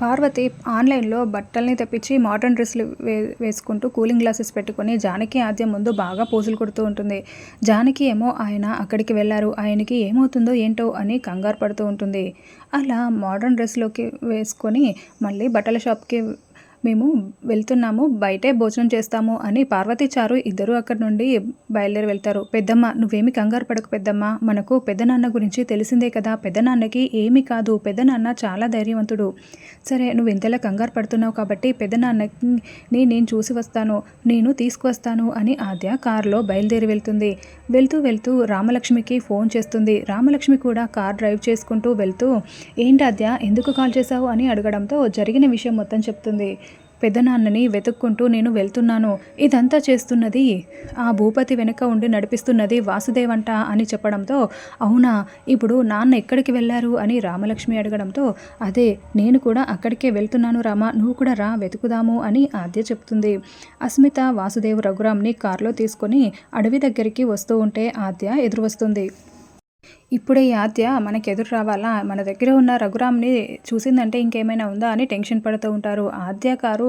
పార్వతి ఆన్‌లైన్‌లో బట్టల్ని తెప్పించి మోడర్న్ డ్రెస్సులు వేసుకుంటూ కూలింగ్ గ్లాసెస్ పెట్టుకొని జానకి, ఆద్య ముందు బాగా పోజులు కొడుతూ ఉంటుంది. జానకి ఏమో ఆయన అక్కడికి వెళ్లారు, ఆయనకి ఏమవుతుందో ఏంటో అని కంగారు పడుతూ ఉంటుంది. అలా మోడర్న్ డ్రెస్‌లోకి వేసుకొని మళ్ళీ బట్టల షాప్‌కి మేము వెళ్తున్నాము, బయటే భోజనం చేస్తాము అని పార్వతి, చారు ఇద్దరూ అక్కడి నుండి బయలుదేరి వెళ్తారు. పెద్దమ్మ, నువ్వేమి కంగారు పడకు పెద్దమ్మ, మనకు పెద్దనాన్న గురించి తెలిసిందే కదా, పెద్దనాన్నకి ఏమీ కాదు, పెద్దనాన్న చాలా ధైర్యవంతుడు. సరే, నువ్వు ఇంతలా కంగారు పడుతున్నావు కాబట్టి పెద్దనాన్నని నేను చూసి వస్తాను, నేను తీసుకువస్తాను అని ఆద్య కారులో బయలుదేరి వెళ్తుంది. వెళ్తూ వెళ్తూ రామలక్ష్మికి ఫోన్ చేస్తుంది. రామలక్ష్మి కూడా కార్ డ్రైవ్ చేసుకుంటూ వెళ్తూ, ఏంటి ఆద్య, ఎందుకు కాల్ చేశావు అని అడగడంతో జరిగిన విషయం మొత్తం చెప్తుంది. పెద్దనాన్నని వెతుక్కుంటూ నేను వెళ్తున్నాను, ఇదంతా చేస్తున్నది ఆ భూపతి వెనుక ఉండి నడిపిస్తున్నది వాసుదేవంట అని చెప్పడంతో, అవునా, ఇప్పుడు నాన్న ఎక్కడికి వెళ్ళారు అని రామలక్ష్మి అడగడంతో, అదే నేను కూడా అక్కడికే వెళ్తున్నాను రామ, నువ్వు కూడా రా వెతుకుదాము అని ఆద్య చెప్తుంది. అస్మిత, వాసుదేవ్ రఘురామ్ని కారులో తీసుకొని అడవి దగ్గరికి వస్తూ ఉంటే ఆద్య ఎదురు వస్తుంది. ఇప్పుడే ఈ ఆద్య మనకెదురు రావాలా, మన దగ్గర ఉన్న రఘురామ్ని చూసిందంటే ఇంకేమైనా ఉందా అని టెన్షన్ పడుతూ ఉంటారు. ఆద్య కారు,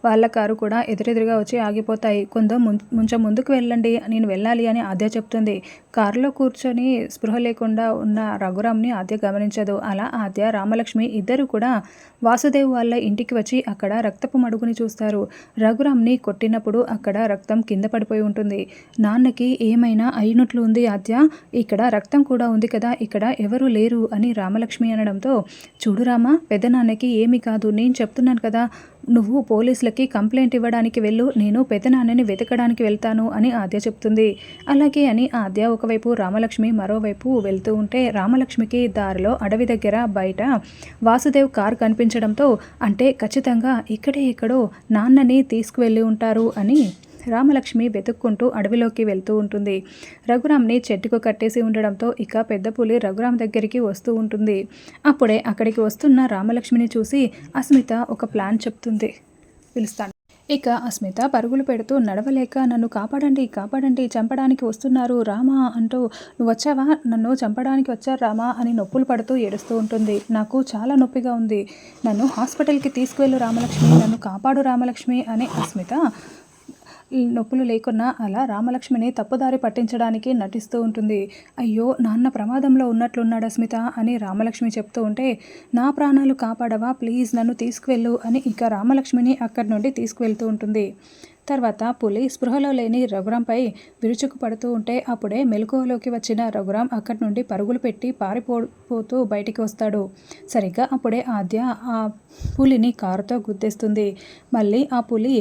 వాళ్ళ కారు కూడా ఎదురెదురుగా వచ్చి ఆగిపోతాయి. కొంచెం ముందుకు వెళ్ళండి, నేను వెళ్ళాలి అని ఆద్య చెప్తుంది. కారులో కూర్చొని స్పృహ లేకుండా ఉన్న రఘురామ్ని ఆద్య గమనించదు. అలా ఆద్య, రామలక్ష్మి ఇద్దరు కూడా వాసుదేవ్ వాళ్ళ ఇంటికి వచ్చి అక్కడ రక్తపు మడుగుని చూస్తారు. రఘురామ్ని కొట్టినప్పుడు అక్కడ రక్తం కింద పడిపోయి ఉంటుంది. నాన్నకి ఏమైనా అయినట్లు ఉంది ఆద్య, ఇక్కడ రక్తం కూడా ఉంది కదా, ఇక్కడ ఎవరూ లేరు అని రామలక్ష్మి అనడంతో, చూడు రామ, పెద్దనాన్నకి ఏమీ కాదు, నేను చెప్తున్నాను కదా, నువ్వు పోలీసులకి కంప్లైంట్ ఇవ్వడానికి వెళ్ళు, నేను పెద్దనాన్నని వెతకడానికి వెళ్తాను అని ఆద్య చెప్తుంది. అలాగే అని ఆద్య ఒకవైపు, రామలక్ష్మి మరోవైపు వెళ్తూ ఉంటే రామలక్ష్మికి దారిలో అడవి దగ్గర బయట వాసుదేవ్ కారు కనిపించడంతో, అంటే ఖచ్చితంగా ఇక్కడే ఎక్కడో నాన్నని తీసుకువెళ్ళి ఉంటారు అని రామలక్ష్మి వెతుక్కుంటూ అడవిలోకి వెళ్తూ ఉంటుంది. రఘురామ్ని చెట్టుకు కట్టేసి ఉండడంతో ఇక పెద్ద పులి రఘురామ్ దగ్గరికి వస్తూ ఉంటుంది. అప్పుడే అక్కడికి వస్తున్న రామలక్ష్మిని చూసి అస్మిత ఒక ప్లాన్ చెప్తుంది, పిలుస్తాను. ఇక అస్మిత పరుగులు పెడుతూ, నడవలేక నన్ను కాపాడండి, కాపాడండి, చంపడానికి వస్తున్నారు రామా అంటూ, నువ్వు వచ్చావా, నన్ను చంపడానికి వచ్చారు రామా అని నొప్పులు పడుతూ ఏడుస్తూ ఉంటుంది. నాకు చాలా నొప్పిగా ఉంది, నన్ను హాస్పిటల్కి తీసుకువెళ్ళు రామలక్ష్మి, నన్ను కాపాడు రామలక్ష్మి అని అస్మిత నొప్పులు లేకున్నా అలా రామలక్ష్మిని తప్పుదారి పట్టించడానికి నటిస్తూ ఉంటుంది. అయ్యో, నాన్న ప్రమాదంలో ఉన్నట్లున్నాడు అస్మిత అని రామలక్ష్మి చెప్తూ ఉంటే, నా ప్రాణాలు కాపాడవా, ప్లీజ్ నన్ను తీసుకువెళ్ళు అని ఇక రామలక్ష్మిని అక్కడి నుండి తీసుకువెళ్తూ ఉంటుంది. తర్వాత పులి స్పృహలో లేని రఘురాంపై విరుచుకు పడుతూ ఉంటే అప్పుడే మెలకువలోకి వచ్చిన రఘురాం అక్కడి నుండి పరుగులు పెట్టి పారిపోతూ బయటికి వస్తాడు. సరిగ్గా అప్పుడే ఆద్య ఆ పులిని కారుతో గుద్దేస్తుంది. మళ్ళీ ఆ పులి